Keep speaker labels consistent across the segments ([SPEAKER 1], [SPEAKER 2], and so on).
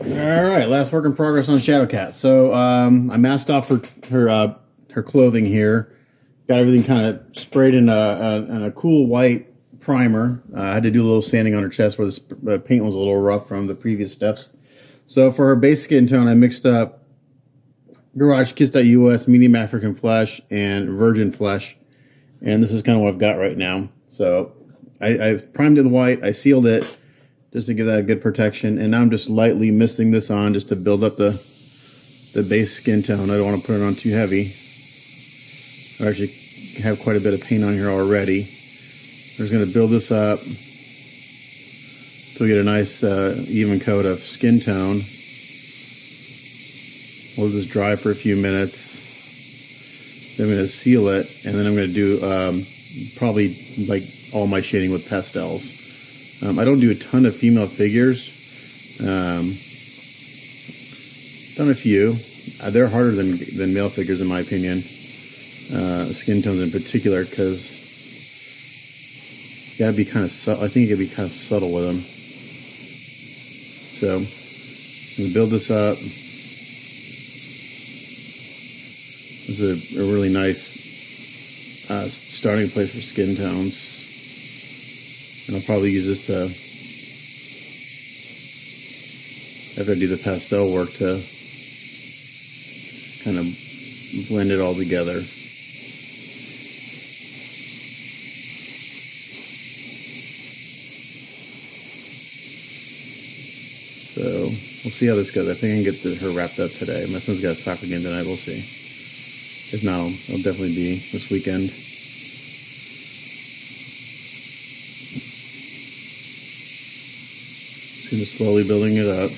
[SPEAKER 1] Alright, last work in progress on Shadow Cat. So I masked off her clothing here. Got everything kind of sprayed in a cool white primer. I had to do a little sanding on her chest where the paint was a little rough from the previous steps. So for her base skin tone, I mixed up Garage Kiss.US, Medium African Flesh, and Virgin Flesh. And this is kind of what I've got right now. So I've primed it with white, I sealed it just to give that a good protection. And now I'm just lightly misting this on just to build up the base skin tone. I don't want to put it on too heavy. I actually have quite a bit of paint on here already. I'm just going to build this up so we get a nice even coat of skin tone. We'll just dry for a few minutes. Then I'm going to seal it, and then I'm going to do probably like all my shading with pastels. I don't do a ton of female figures. Done a few. They're harder than male figures in my opinion. Skin tones in particular, because you gotta be kind of subtle. I think you gotta be kind of subtle with them. So I'm gonna build this up. This is a really nice starting place for skin tones, and I'll probably use this to, after I do the pastel work, to kind of blend it all together. So we'll see how this goes. I think I can get her wrapped up today. My son's got a soccer game tonight. We'll see. If not, it'll definitely be this weekend. Just gonna slowly building it up.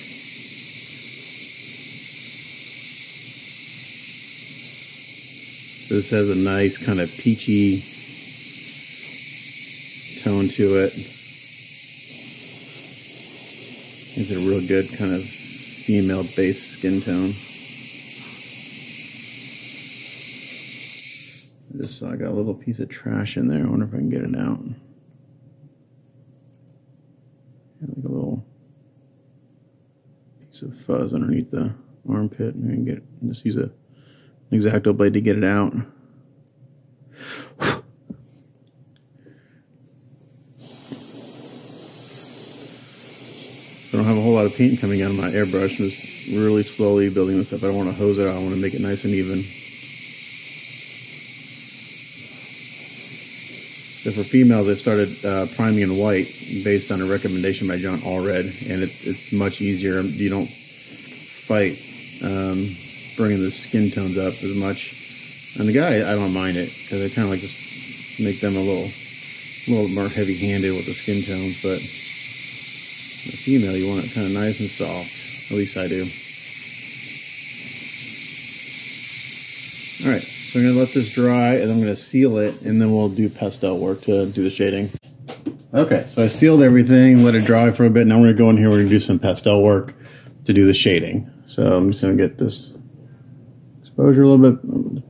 [SPEAKER 1] This has a nice kind of peachy tone to it. It's a real good kind of female base skin tone. Just saw I got a little piece of trash in there. I wonder if I can get it out. Like a little piece of fuzz underneath the armpit. And I can get just use an X-Acto blade to get it out. So I don't have a whole lot of paint coming out of my airbrush. I'm just really slowly building this up. I don't want to hose it out. I want to make it nice and even. So for females, I've started priming in white based on a recommendation by John Allred, and it's much easier. You don't fight bringing the skin tones up as much. And the guy, I don't mind it, because I kind of like just make them a little more heavy-handed with the skin tones, but the female, you want it kind of nice and soft. At least I do. All right. So I'm going to let this dry, and I'm going to seal it, and then we'll do pastel work to do the shading. Okay, so I sealed everything, let it dry for a bit. Now we're going to go in here, we're going to do some pastel work to do the shading. So I'm just going to get this exposure a little bit.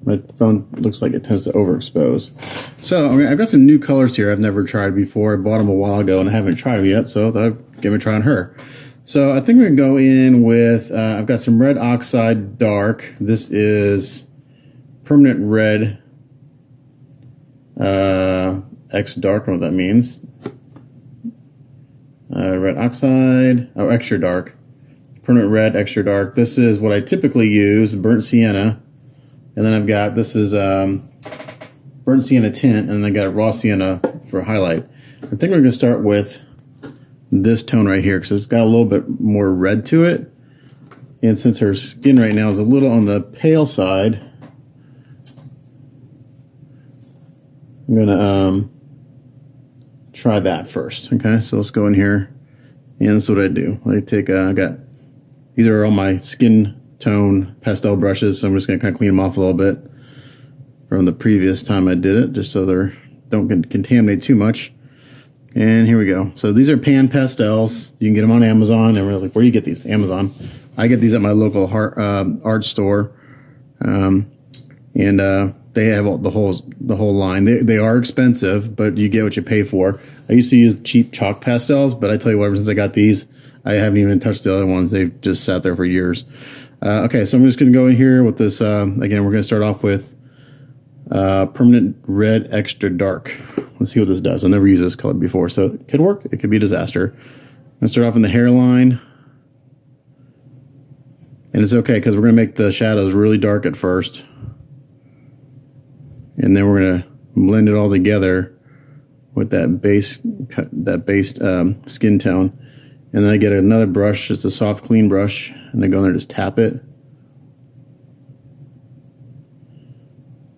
[SPEAKER 1] My phone looks like it tends to overexpose. So I've got some new colors here I've never tried before. I bought them a while ago, and I haven't tried them yet, so I thought I'd give it a try on her. So I think we're going to go in with, I've got some Red Oxide Dark. This is Permanent Red X Dark, I don't know what that means. Red Oxide, oh, Extra Dark. Permanent Red Extra Dark. This is what I typically use, Burnt Sienna. And then I've got, this is Burnt Sienna Tint, and then I got Raw Sienna for highlight. I think we're going to start with this tone right here, because it's got a little bit more red to it. And since her skin right now is a little on the pale side, I'm gonna try that first. Okay, so let's go in here, and that's what I do. I take, I got, these are all my skin tone pastel brushes, so I'm just gonna kind of clean them off a little bit from the previous time I did it, just so they don't get contaminated too much. And here we go. So these are pan pastels. You can get them on Amazon. Everyone's like, where do you get these? Amazon. I get these at my local art store, and they have the whole line. They are expensive, but you get what you pay for. I used to use cheap chalk pastels, but I tell you what, ever since I got these, I haven't even touched the other ones. They've just sat there for years. Okay, so I'm just going to go in here with this. Again, we're going to start off with Permanent Red Extra Dark. Let's see what this does. I've never used this color before, so it could work. It could be a disaster. I'm going to start off in the hairline. And it's okay because we're going to make the shadows really dark at first. And then we're going to blend it all together with that base skin tone. And then I get another brush, just a soft, clean brush, and I go in there and just tap it.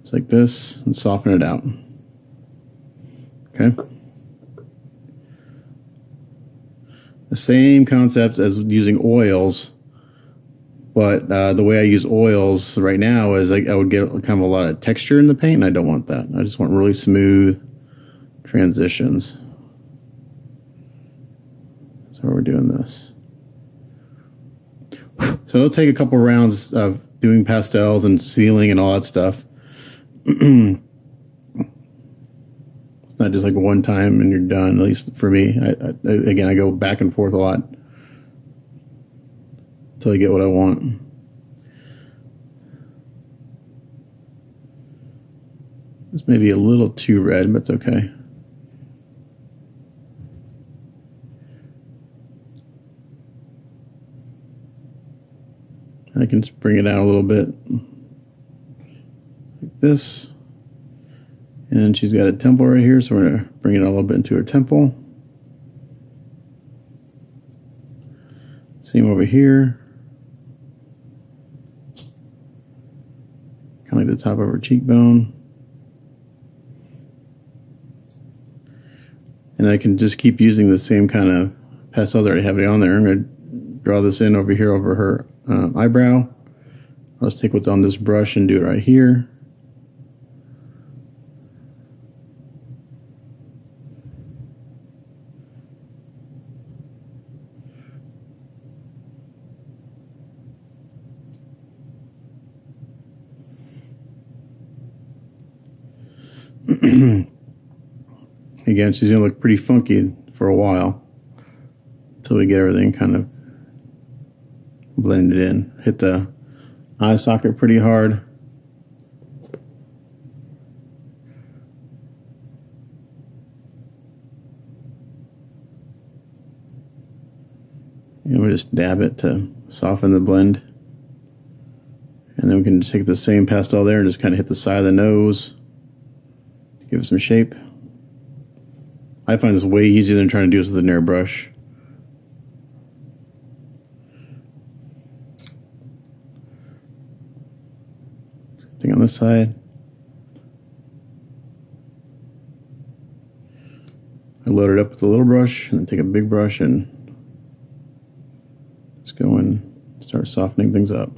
[SPEAKER 1] It's like this, and soften it out. Okay. The same concept as using oils, but the way I use oils right now is I would get kind of a lot of texture in the paint, and I don't want that. I just want really smooth transitions. So we're doing this. So it'll take a couple rounds of doing pastels and sealing and all that stuff. It's not just like one time and you're done, at least for me. Again, I go back and forth a lot until I get what I want. This may be a little too red, but it's okay. I can just bring it out a little bit like this. And she's got a temple right here, so we're going to bring it a little bit into her temple. Same over here. Kind of like the top of her cheekbone. And I can just keep using the same kind of pastels I already have it on there. I'm going to draw this in over here over her eyebrow. Let's take what's on this brush and do it right here. Again, she's going to look pretty funky for a while until we get everything kind of blended in. Hit the eye socket pretty hard. And we just dab it to soften the blend. And then we can take the same pastel there and just kind of hit the side of the nose to give it some shape. I find this way easier than trying to do this with an airbrush. Same thing on this side. I load it up with a little brush and then take a big brush and just go and start softening things up.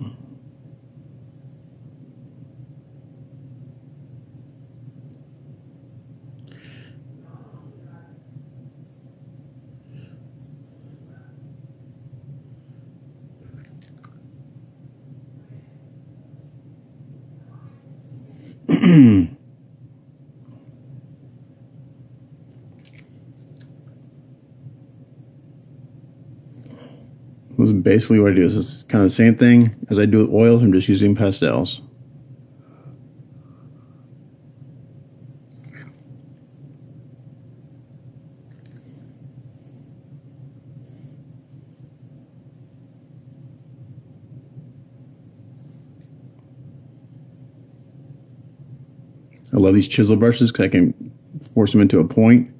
[SPEAKER 1] This is basically what I do. This is kind of the same thing as I do with oils. I'm just using pastels. I love these chisel brushes because I can force them into a point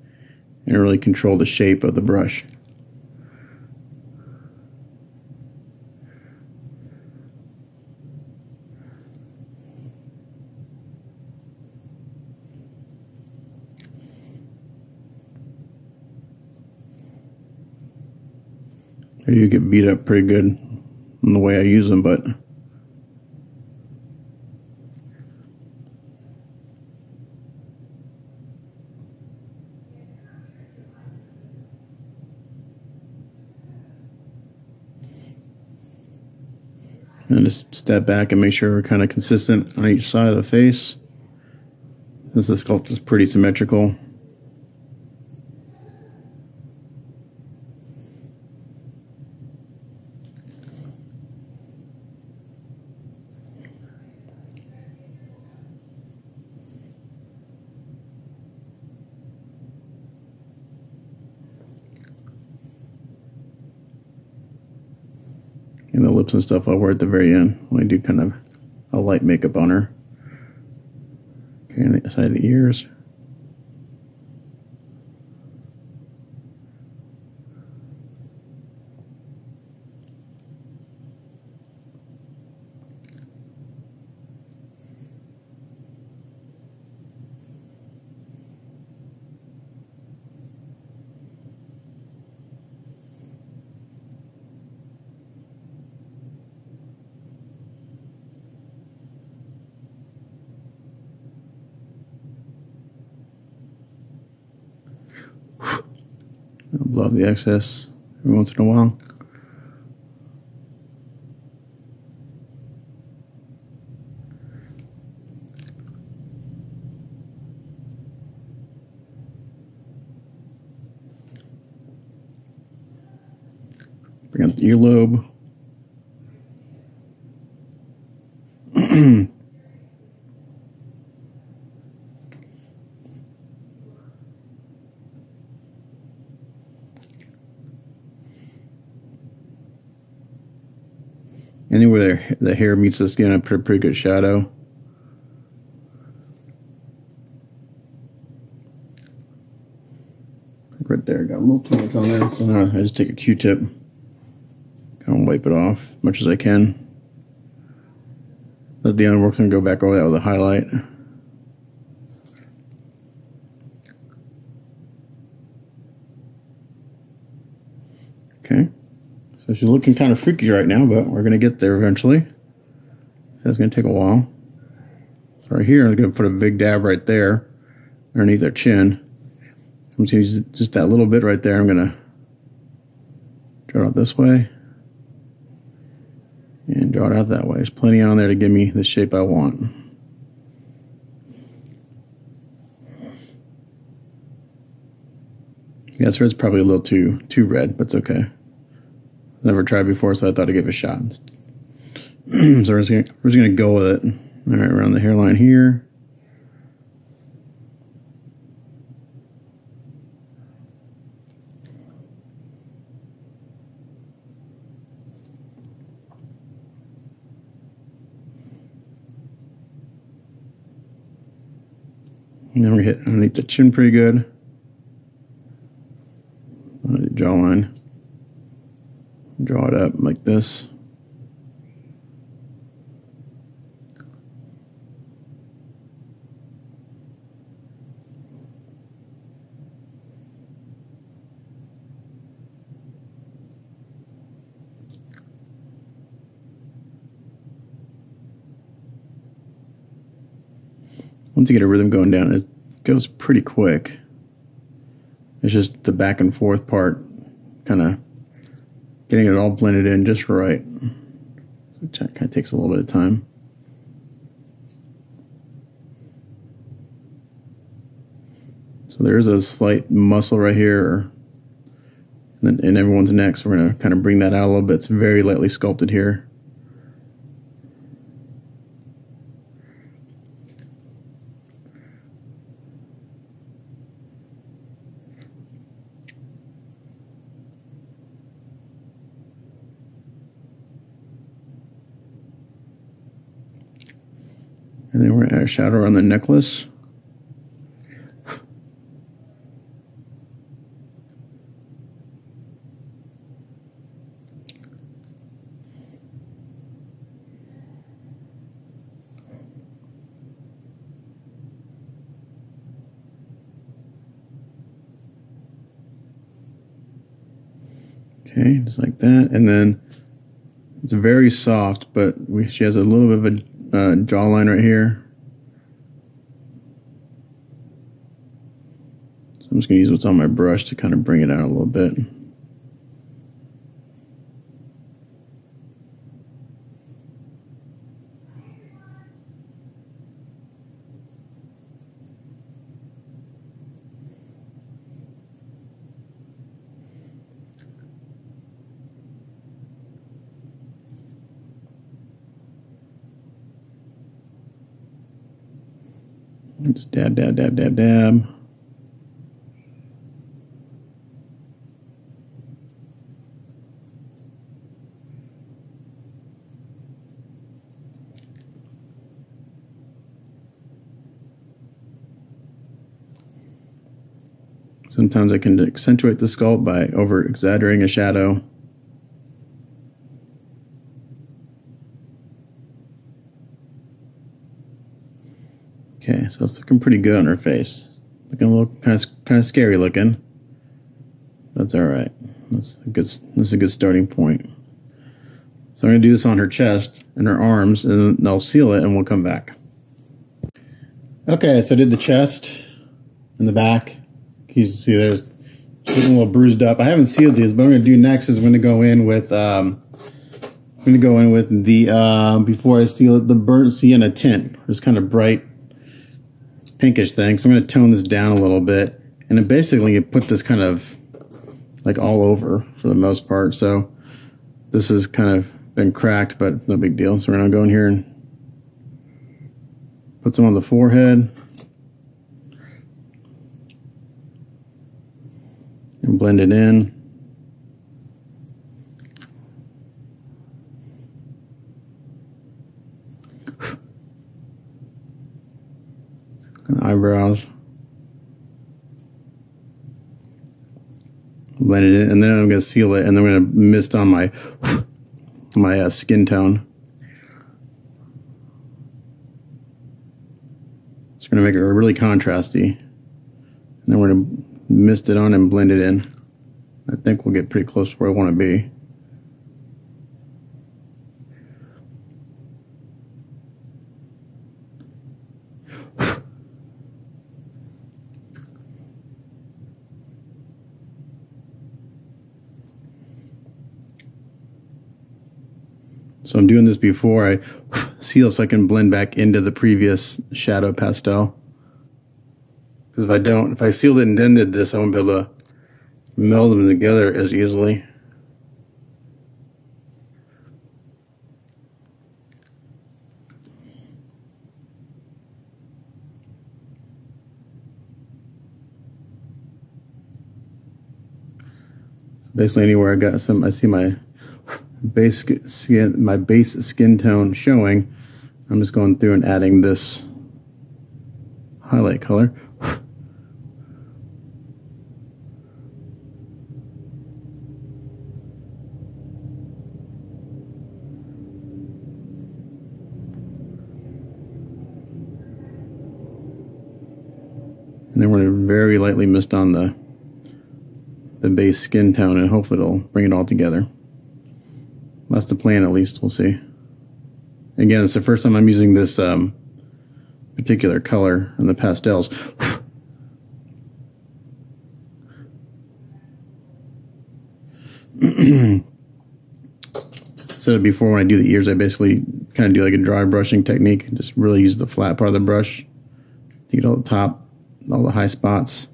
[SPEAKER 1] and really control the shape of the brush. They do get beat up pretty good in the way I use them, but and just step back and make sure we're kind of consistent on each side of the face, since the sculpt is pretty symmetrical. . And the lips and stuff I'll wear at the very end when I do kind of a light makeup on her. Okay, on the side of the ears. I'll blow off the excess every once in a while. Bring out the earlobe. Anywhere the hair meets the skin, I put a pretty good shadow. Right there, got a little too much on there, so now I just take a Q-tip, kind of wipe it off as much as I can. Let the underwork and go back over that with a highlight. Okay. So she's looking kind of freaky right now, but we're going to get there eventually. That's going to take a while. So right here, I'm going to put a big dab right there underneath her chin. I'm just going to use just that little bit right there. I'm going to draw it out this way and draw it out that way. There's plenty on there to give me the shape I want. Yeah, this red's probably a little too red, but it's okay. Never tried before, so I thought I'd give it a shot. So we're just gonna go with it. All right, around the hairline here. And then we hit underneath the chin pretty good. Under the jawline. Draw it up like this. Once you get a rhythm going down, it goes pretty quick. It's just the back and forth part, kind of getting it all blended in just right. Which kind of takes a little bit of time. So there's a slight muscle right here, and then in everyone's neck. So we're going to kind of bring that out a little bit. It's very lightly sculpted here. And then we're going to add a shadow on the necklace. Okay, just like that. And then it's very soft, but she has a little bit of a jawline right here. So I'm just going to use what's on my brush to kind of bring it out a little bit. Just dab, dab, dab, dab, dab. Sometimes I can accentuate the sculpt by over-exaggerating a shadow. Okay, so it's looking pretty good on her face. Looking a little kind of scary looking. That's all right. That's a good starting point. So I'm going to do this on her chest and her arms, and then I'll seal it, and we'll come back. Okay, so I did the chest and the back. You can see there's getting a little bruised up. I haven't sealed these, but what I'm going to do next is I'm going to go in with the before I seal it, the burnt sienna tint. This kind of bright pinkish thing. So I'm going to tone this down a little bit, and then basically you put this kind of like all over for the most part. So this has kind of been cracked, but no big deal. So we're going to go in here and put some on the forehead and blend it in. And eyebrows. Blend it in, and then I'm going to seal it, and then I'm going to mist on my skin tone. It's going to make it really contrasty. And then we're going to mist it on and blend it in. I think we'll get pretty close to where I want to be. So I'm doing this before I seal so I can blend back into the previous shadow pastel. Because if I sealed it and then did this, I won't be able to meld them together as easily. So basically anywhere I see my base skin tone showing, I'm just going through and adding this highlight color. And then we're going to very lightly mist on the base skin tone, and hopefully it'll bring it all together. That's the plan, at least. We'll see. Again, it's the first time I'm using this particular color in the pastels. Instead of before, when I do the ears, I basically kind of do like a dry brushing technique. Just really use the flat part of the brush to get all the top, all the high spots.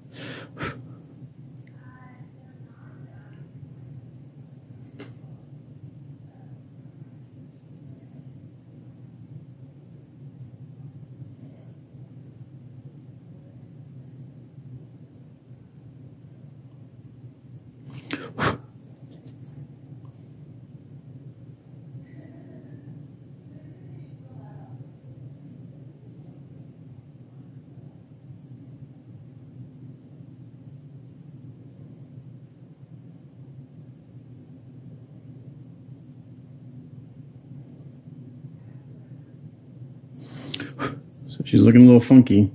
[SPEAKER 1] So she's looking a little funky.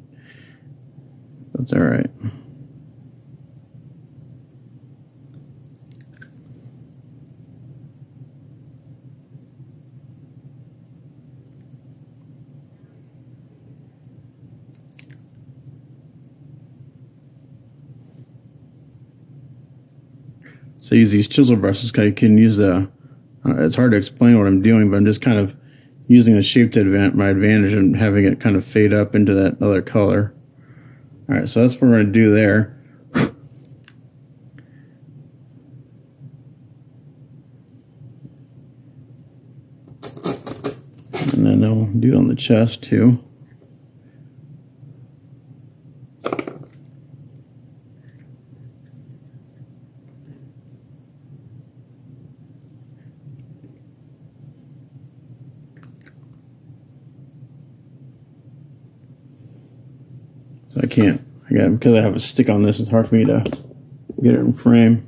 [SPEAKER 1] That's all right. So I use these chisel brushes. I can use it's hard to explain what I'm doing, but I'm just kind of using the shape to my advantage and having it kind of fade up into that other color. All right, so that's what we're going to do there. And then I'll do it on the chest too. So I Again, because I have a stick on this, it's hard for me to get it in frame.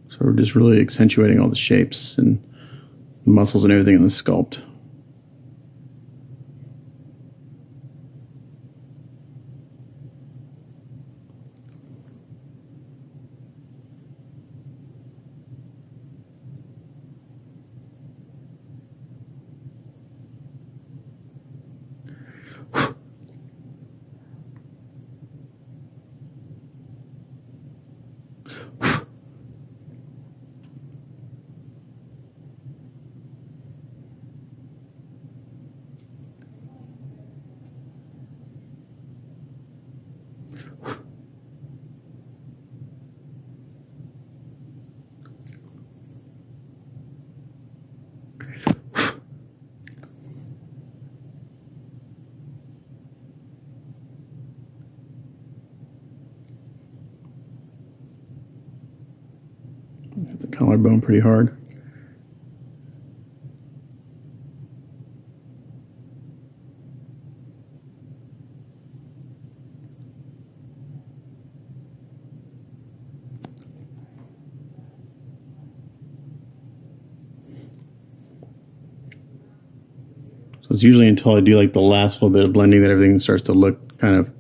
[SPEAKER 1] So we're just really accentuating all the shapes and the muscles and everything in the sculpt. Hit the collarbone pretty hard. So it's usually until I do like the last little bit of blending that everything starts to look kind of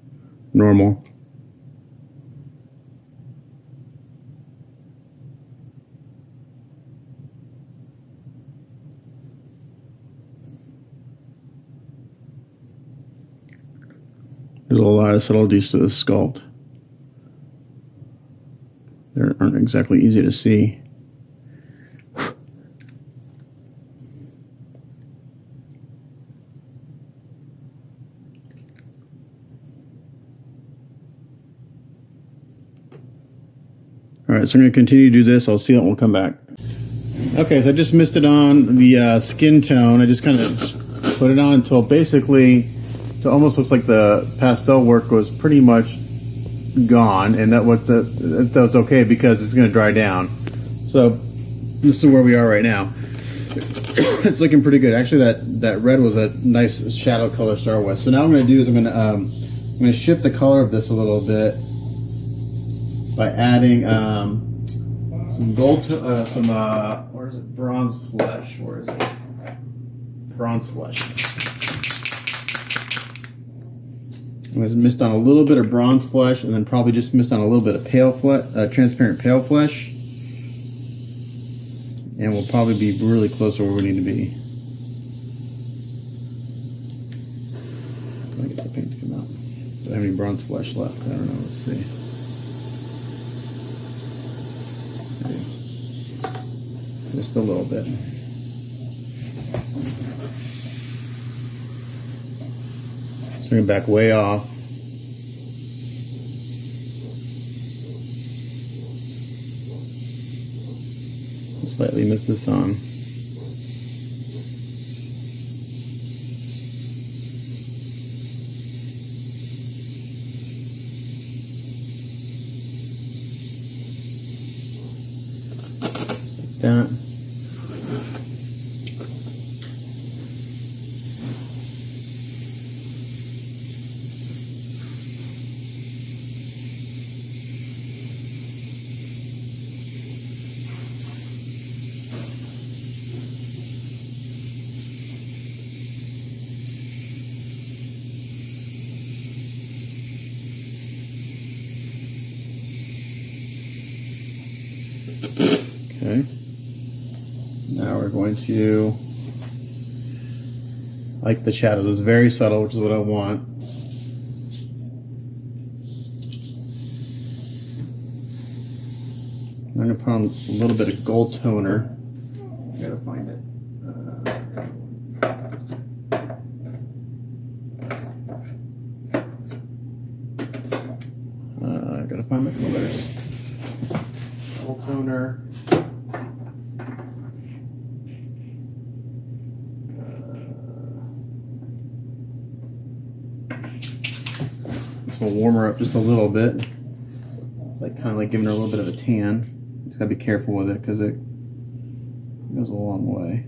[SPEAKER 1] normal. There's a lot of subtleties to this sculpt. They aren't exactly easy to see. Alright, so I'm going to continue to do this. I'll seal it and we'll come back. Okay, so I just missed it on the skin tone. I just kind of put it on until basically it almost looks like the pastel work was pretty much gone, and that was okay because it's going to dry down. So this is where we are right now. It's looking pretty good. Actually, that red was a nice shadow color to start with. So now what I'm going to do is I'm going to shift the color of this a little bit by adding some gold, where is it? Bronze flesh. Where is it? Bronze flesh. I just missed on a little bit of bronze flesh, and then probably just missed on a little bit of pale flesh, transparent pale flesh, and we'll probably be really close to where we need to be. Let me get the paint to come out. Do I have any bronze flesh left? I don't know. Let's see. Just a little bit. Bring it back way off. Slightly missed this on. Just like that. Okay, now we're going to, like the shadows, it's very subtle, which is what I want. I'm going to put on a little bit of gold toner. I gotta find it. I gotta find my colors. Gold toner. This will warm her up just a little bit. It's like kind of like giving her a little bit of a tan. Just gotta be careful with it because it goes a long way.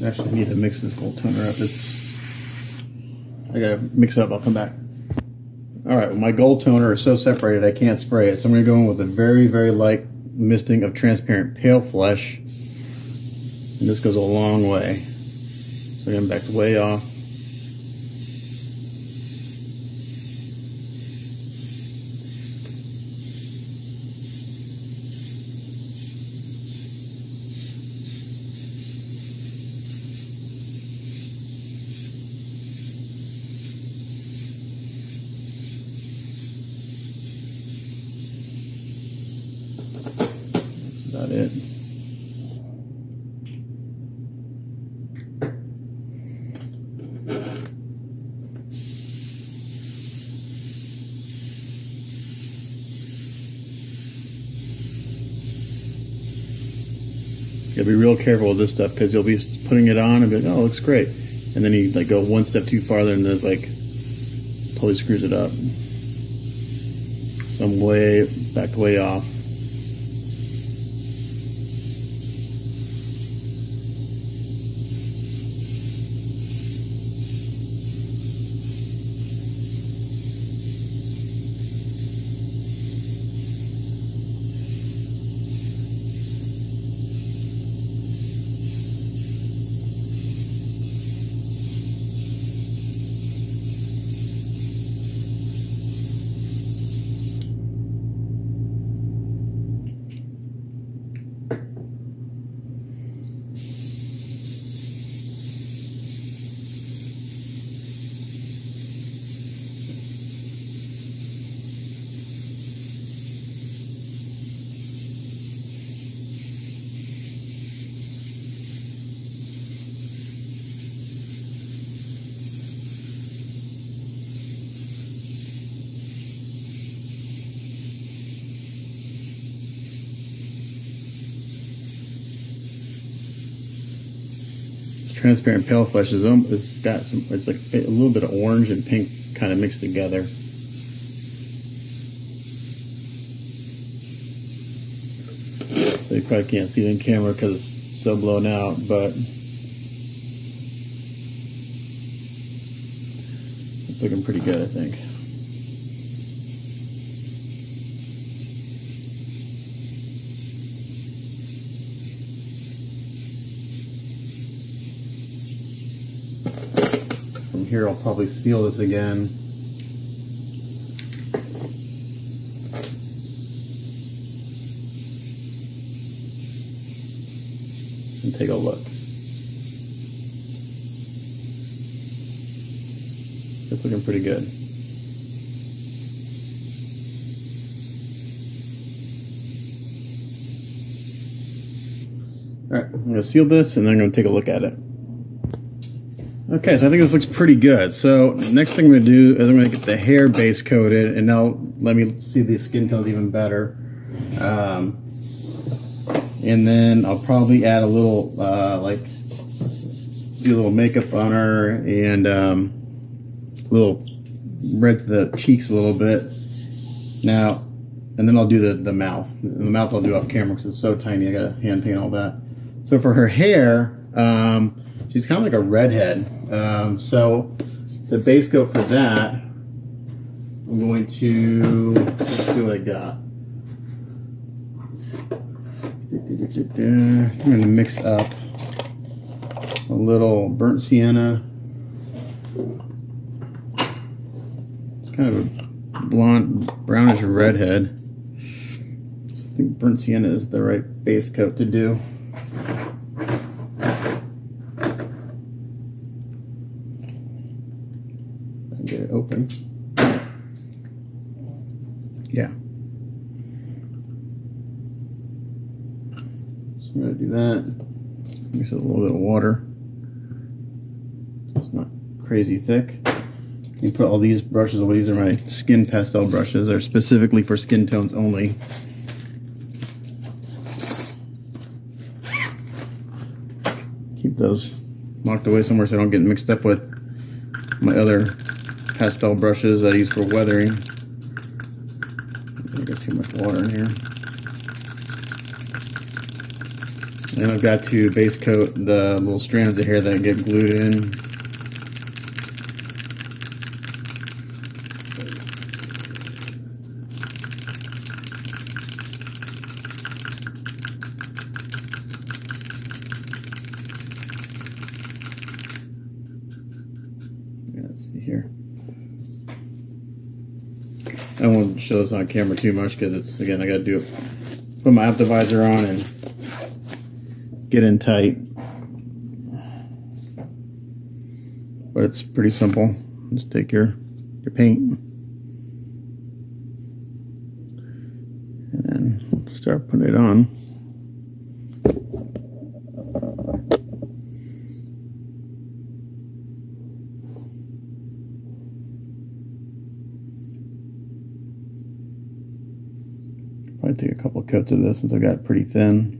[SPEAKER 1] Actually, I need to mix this gold toner up. I gotta mix it up. I'll come back. All right, well, my gold toner is so separated I can't spray it, so I'm gonna go in with a very, very light misting of transparent pale flesh, and this goes a long way. So I'm back way off. That's about it. You gotta be real careful with this stuff because you'll be putting it on and be like, oh, it looks great. And then you like go one step too farther and then it's like totally screws it up. So I'm way backed way off. Transparent pale flesh is it's got some, it's like a little bit of orange and pink kind of mixed together. So you probably can't see it in camera because it's so blown out, but it's looking pretty good, I think. From here I'll probably seal this again. And take a look. It's looking pretty good. Alright, I'm going to seal this and then I'm going to take a look at it. Okay, so I think this looks pretty good. So next thing I'm going to do is I'm going to get the hair base coated, and now let me see the skin tones even better. And then I'll probably add a little, like, do a little makeup on her and a little red to the cheeks a little bit. Now, and then I'll do the mouth. The mouth I'll do off camera because it's so tiny. I got to hand paint all that. So for her hair, she's kind of like a redhead. So the base coat for that, I'm going to, let's see what I got. I'm going to mix up a little burnt sienna. It's kind of a blonde, brownish redhead. So I think burnt sienna is the right base coat to do. Get it open. Yeah. So I'm going to do that. Mix it with a little bit of water. So it's not crazy thick. You put all these brushes away. These are my skin pastel brushes. They're specifically for skin tones only. keep those locked away somewhere so I don't get mixed up with my other pastel brushes that I use for weathering. I got too much water in here. And I've got to base coat the little strands of hair that get glued in. Let's see here. I won't show this on camera too much because it's, again, I got to do it. Put my optivisor on and get in tight. But it's pretty simple. Just take your paint and then start putting it on. Probably take a couple of coats of this since I got it pretty thin.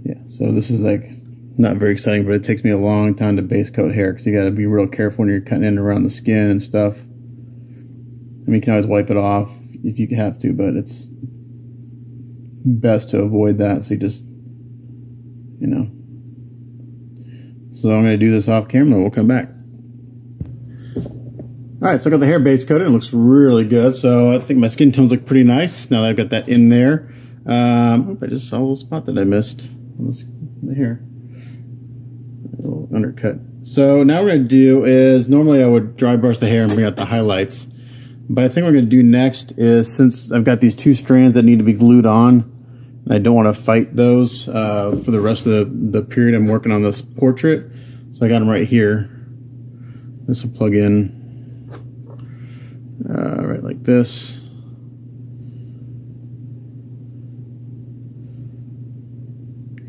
[SPEAKER 1] Yeah, so this is like not very exciting, but it takes me a long time to base coat hair because you got to be real careful when you're cutting in around the skin and stuff. I mean, you can always wipe it off if you have to, but it's best to avoid that. So you just, you know. So I'm going to do this off camera. We'll come back. All right, so I got the hair base coated. It looks really good. So I think my skin tones look pretty nice now that I've got that in there. I just saw a little spot that I missed. Here, a little undercut. So now what we're going to do is, normally I would dry brush the hair and bring out the highlights, but I think what we're going to do next is, since I've got these two strands that need to be glued on, and I don't want to fight those for the rest of the period I'm working on this portrait, so I got them right here. This will plug in right like this.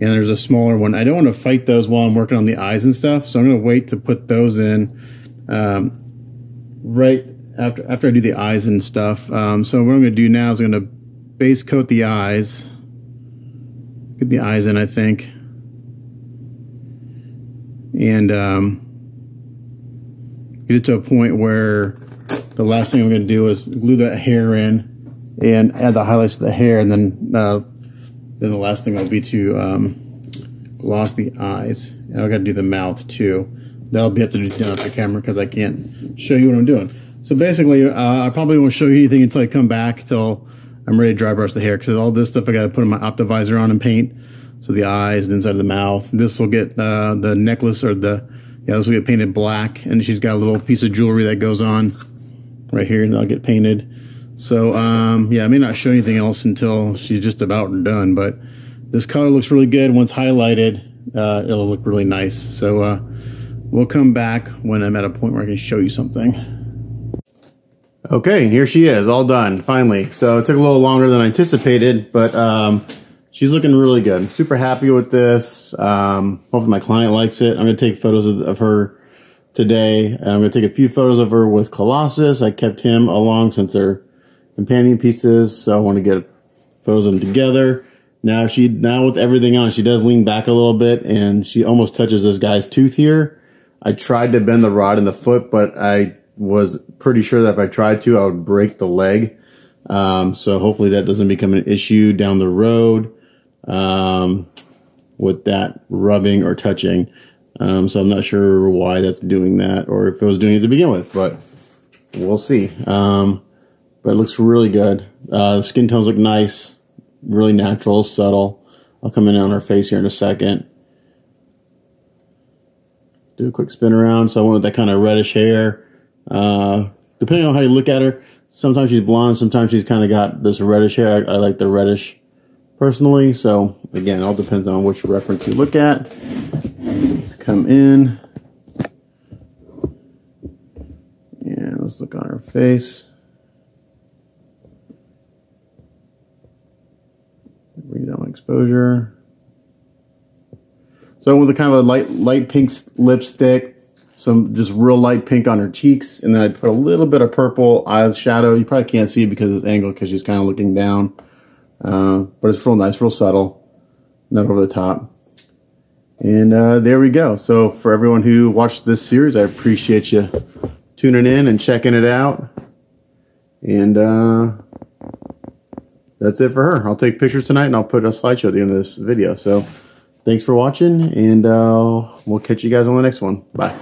[SPEAKER 1] And there's a smaller one. I don't want to fight those while I'm working on the eyes and stuff, so I'm going to wait to put those in right after I do the eyes and stuff. So what I'm going to do now is I'm going to base coat the eyes. Get the eyes in, I think. And get it to a point where the last thing I'm going to do is glue that hair in and add the highlights to the hair, and then the last thing will be to gloss the eyes. And I've got to do the mouth too. That'll be have to do down off the camera because I can't show you what I'm doing. So basically, I probably won't show you anything until I come back, till I'm ready to dry brush the hair, because all this stuff I got to put my optivisor on and paint. So the eyes, the inside of the mouth. This will get the necklace, or this will get painted black, and she's got a little piece of jewelry that goes on right here, and that'll get painted. So, yeah, I may not show anything else until she's just about done, but this color looks really good. Once highlighted, it'll look really nice. So, we'll come back when I'm at a point where I can show you something. Okay, and here she is, all done, finally. So, it took a little longer than I anticipated, but she's looking really good. I'm super happy with this. Hopefully my client likes it. I'm going to take photos of her today. I'm going to take a few photos of her with Colossus. I kept him along since they're companion pieces, so I want to get photos of them together. Now with everything on, she does lean back a little bit, and she almost touches this guy's tooth here. I tried to bend the rod in the foot, but I was pretty sure that if I tried to, I would break the leg. So hopefully that doesn't become an issue down the road with that rubbing or touching. So I'm not sure why that's doing that, or if it was doing it to begin with, but we'll see. But it looks really good. The skin tones look nice, really natural, subtle. I'll come in on her face here in a second. Do a quick spin around. So I went with that kind of reddish hair. Depending on how you look at her, sometimes she's blonde, sometimes she's kind of got this reddish hair. I like the reddish personally. So again, it all depends on which reference you look at. Let's come in. face. Bring down my exposure. So with a kind of a light pink lipstick, some just real light pink on her cheeks, and then I put a little bit of purple eyeshadow. You probably can't see it because of this angle because she's kind of looking down. But it's real nice, real subtle, not over the top. And there we go. So for everyone who watched this series, I appreciate you tuning in and checking it out. And that's it for her. I'll take pictures tonight and I'll put a slideshow at the end of this video. So thanks for watching, and we'll catch you guys on the next one. Bye.